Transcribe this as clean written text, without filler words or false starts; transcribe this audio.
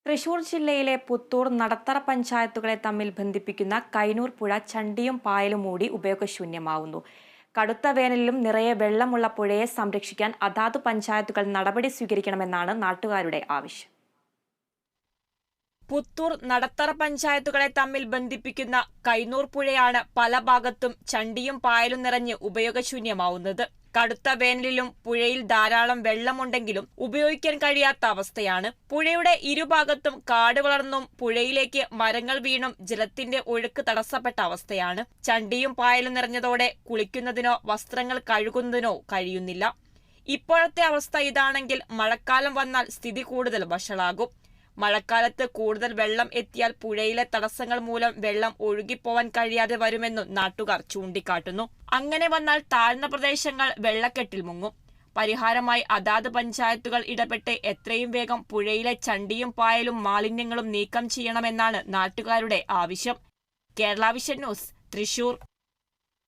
തൃശൂർ ജില്ലയിലെ പുത്തൂർ നടത്തറ പഞ്ചായത്തുകളെ തമ്മിൽ ബന്ധിപ്പിക്കുന്ന കൈനൂർ പുഴ ചണ്ടിയും പായലും മൂടി ഉപയോഗശൂന്യമാവുന്നു. കടുത്ത വേനലിലും നിറയെ വെള്ളമുള്ള പുഴയെ സംരക്ഷിക്കാൻ അതാതു പഞ്ചായത്തുകൾ നടപടി സ്വീകരിക്കണമെന്നാണ് നാട്ടുകാരുടെ ആവശ്യം. പുത്തൂർ നടത്തറ പഞ്ചായത്തുകളെ തമ്മിൽ ബന്ധിപ്പിക്കുന്ന കൈനൂർ പുഴയാണ് പല ഭാഗത്തും ചണ്ടിയും പായലും നിറഞ്ഞ് ഉപയോഗശൂന്യമാവുന്നത്. കടുത്ത വേനലിലും പുഴയിൽ ധാരാളം വെള്ളമുണ്ടെങ്കിലും ഉപയോഗിക്കാൻ കഴിയാത്ത അവസ്ഥയാണ്. പുഴയുടെ ഇരുഭാഗത്തും കാട് വളർന്നും പുഴയിലേക്ക് മരങ്ങൾ വീണും ജലത്തിന്റെ ഒഴുക്ക് തടസ്സപ്പെട്ട അവസ്ഥയാണ്. ചണ്ടിയും പായലും നിറഞ്ഞതോടെ കുളിക്കുന്നതിനോ വസ്ത്രങ്ങൾ കഴുകുന്നതിനോ കഴിയുന്നില്ല. ഇപ്പോഴത്തെ അവസ്ഥ ഇതാണെങ്കിൽ മഴക്കാലം വന്നാൽ സ്ഥിതി കൂടുതൽ വഷളാകും. മഴക്കാലത്ത് കൂടുതൽ വെള്ളം എത്തിയാൽ പുഴയിലെ തടസ്സങ്ങൾ മൂലം വെള്ളം ഒഴുകിപ്പോവാൻ കഴിയാതെ വരുമെന്നും നാട്ടുകാർ ചൂണ്ടിക്കാട്ടുന്നു. അങ്ങനെ വന്നാൽ താഴ്ന്ന പ്രദേശങ്ങൾ വെള്ളക്കെട്ടിൽ മുങ്ങും. പരിഹാരമായി അതാത് പഞ്ചായത്തുകൾ ഇടപെട്ട് എത്രയും വേഗം പുഴയിലെ ചണ്ടിയും പായലും മാലിന്യങ്ങളും നീക്കം ചെയ്യണമെന്നാണ് നാട്ടുകാരുടെ ആവശ്യം. Kerala vision news, Thrissur.